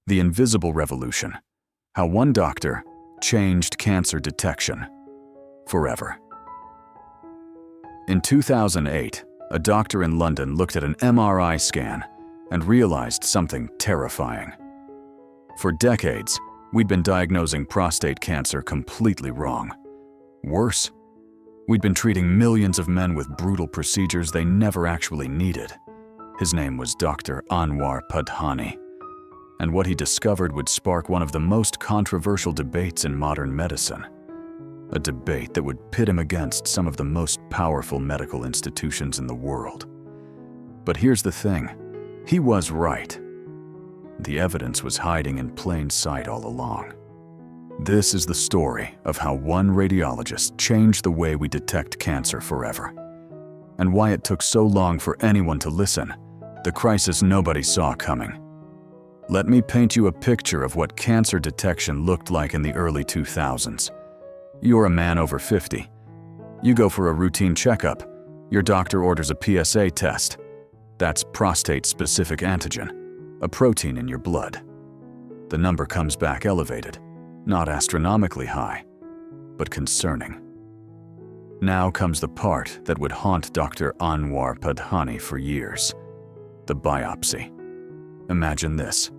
The Invisible Revolution. How one doctor changed cancer detection forever. In 2008, a doctor in London looked at an MRI scan and realized something terrifying. For decades, we'd been diagnosing prostate cancer completely wrong. Worse, we'd been treating millions of men with brutal procedures they never actually needed. His name was Dr. Anwar Padhani, and what he discovered would spark one of the most controversial debates in modern medicine. A debate that would pit him against some of the most powerful medical institutions in the world. But here's the thing, he was right. The evidence was hiding in plain sight all along. This is the story of how one radiologist changed the way we detect cancer forever, and why it took so long for anyone to listen, the crisis nobody saw coming. Let me paint you a picture of what cancer detection looked like in the early 2000s. You're a man over 50. You go for a routine checkup. Your doctor orders a PSA test. That's prostate-specific antigen, a protein in your blood. The number comes back elevated, not astronomically high, but concerning. Now comes the part that would haunt Dr. Anwar Padhani for years: the biopsy. Imagine this.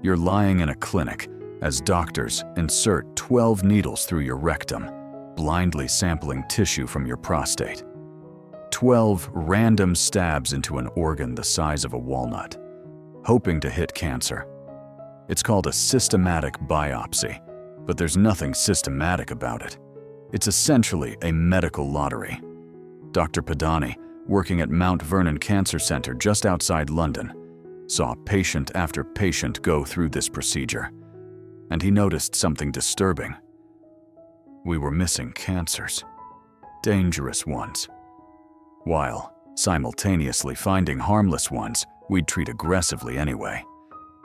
You're lying in a clinic as doctors insert 12 needles through your rectum, blindly sampling tissue from your prostate. 12 random stabs into an organ the size of a walnut, hoping to hit cancer. It's called a systematic biopsy, but there's nothing systematic about it. It's essentially a medical lottery. Dr. Padhani, working at Mount Vernon Cancer Center just outside London, saw patient after patient go through this procedure, and he noticed something disturbing. We were missing cancers, dangerous ones, while simultaneously finding harmless ones we'd treat aggressively anyway.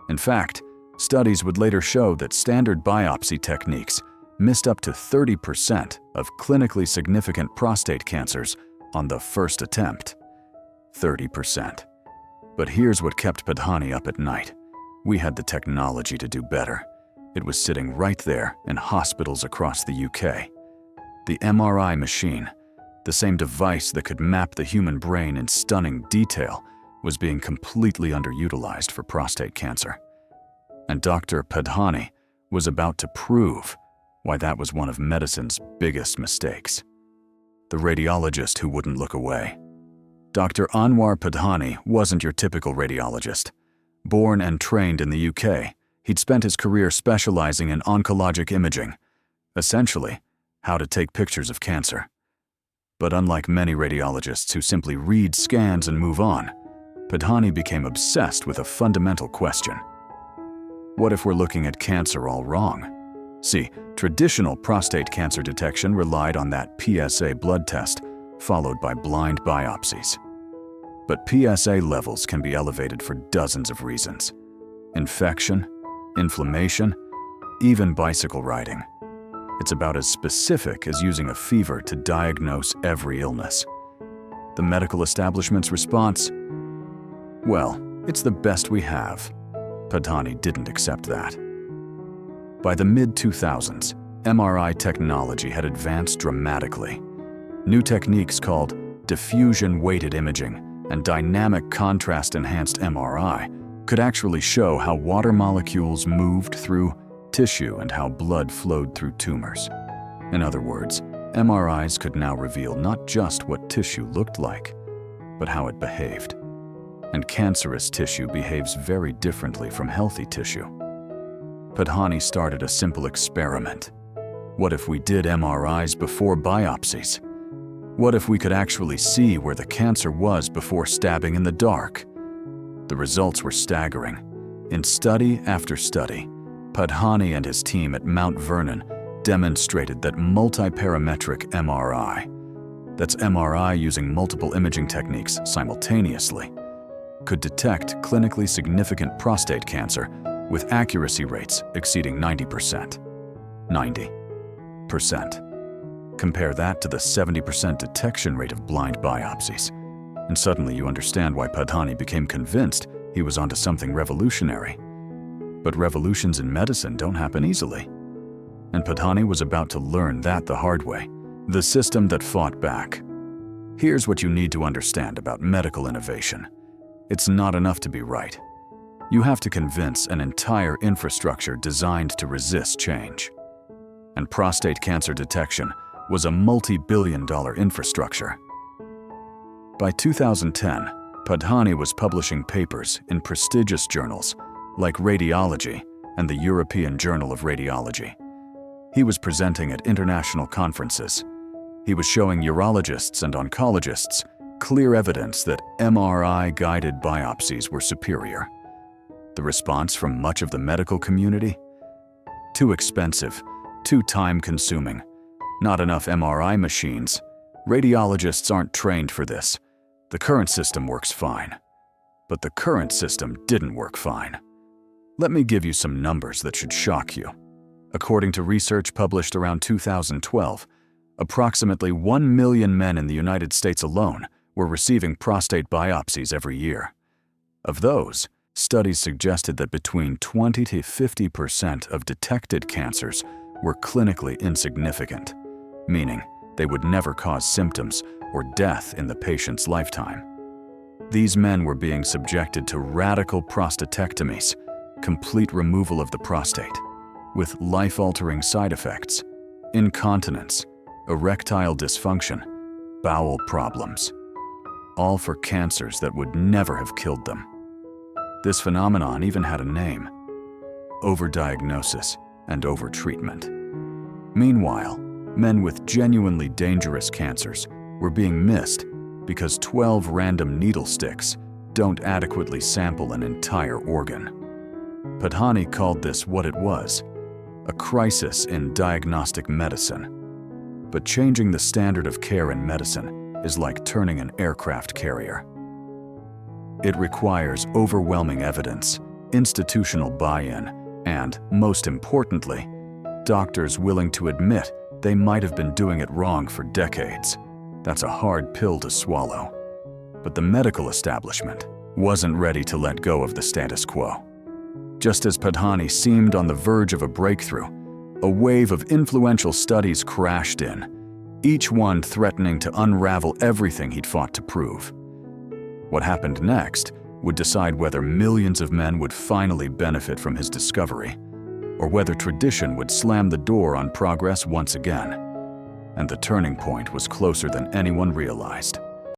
In fact, studies would later show that standard biopsy techniques missed up to 30% of clinically significant prostate cancers on the first attempt. 30%. But here's what kept Padhani up at night. We had the technology to do better. It was sitting right there in hospitals across the UK. The MRI machine, the same device that could map the human brain in stunning detail, was being completely underutilized for prostate cancer. And Dr. Padhani was about to prove why that was one of medicine's biggest mistakes. The radiologist who wouldn't look away. Dr. Anwar Padhani wasn't your typical radiologist. Born and trained in the UK, he'd spent his career specializing in oncologic imaging, essentially, how to take pictures of cancer. But unlike many radiologists who simply read scans and move on, Padhani became obsessed with a fundamental question. What if we're looking at cancer all wrong? See, traditional prostate cancer detection relied on that PSA blood test, followed by blind biopsies. But PSA levels can be elevated for dozens of reasons: infection, inflammation, even bicycle riding. It's about as specific as using a fever to diagnose every illness. The medical establishment's response? Well, it's the best we have. Padhani didn't accept that. By the mid-2000s, MRI technology had advanced dramatically. New techniques called diffusion-weighted imaging and dynamic contrast-enhanced MRI could actually show how water molecules moved through tissue and how blood flowed through tumors. In other words, MRIs could now reveal not just what tissue looked like, but how it behaved. And cancerous tissue behaves very differently from healthy tissue. Padhani started a simple experiment. What if we did MRIs before biopsies? What if we could actually see where the cancer was before stabbing in the dark? The results were staggering. In study after study, Padhani and his team at Mount Vernon demonstrated that multiparametric MRI, that's MRI using multiple imaging techniques simultaneously, could detect clinically significant prostate cancer with accuracy rates exceeding 90%. 90%. Compare that to the 70% detection rate of blind biopsies, and suddenly you understand why Padhani became convinced he was onto something revolutionary. But revolutions in medicine don't happen easily. And Padhani was about to learn that the hard way, the system that fought back. Here's what you need to understand about medical innovation. It's not enough to be right. You have to convince an entire infrastructure designed to resist change. And prostate cancer detection was a multi-billion-dollar infrastructure. By 2010, Padhani was publishing papers in prestigious journals like Radiology and the European Journal of Radiology. He was presenting at international conferences. He was showing urologists and oncologists clear evidence that MRI-guided biopsies were superior. The response from much of the medical community? Too expensive, too time-consuming, not enough MRI machines. Radiologists aren't trained for this. The current system works fine. But the current system didn't work fine. Let me give you some numbers that should shock you. According to research published around 2012, approximately 1 million men in the United States alone were receiving prostate biopsies every year. Of those, studies suggested that between 20 to 50% of detected cancers were clinically insignificant, meaning they would never cause symptoms or death in the patient's lifetime. These men were being subjected to radical prostatectomies, complete removal of the prostate, with life-altering side effects, incontinence, erectile dysfunction, bowel problems, all for cancers that would never have killed them. This phenomenon even had a name: overdiagnosis and overtreatment. Meanwhile, men with genuinely dangerous cancers were being missed because 12 random needle sticks don't adequately sample an entire organ. Padhani called this what it was: a crisis in diagnostic medicine. But changing the standard of care in medicine is like turning an aircraft carrier. It requires overwhelming evidence, institutional buy-in, and, most importantly, doctors willing to admit they might have been doing it wrong for decades. That's a hard pill to swallow. But the medical establishment wasn't ready to let go of the status quo. Just as Padhani seemed on the verge of a breakthrough, a wave of influential studies crashed in, each one threatening to unravel everything he'd fought to prove. What happened next would decide whether millions of men would finally benefit from his discovery, or whether tradition would slam the door on progress once again. And the turning point was closer than anyone realized.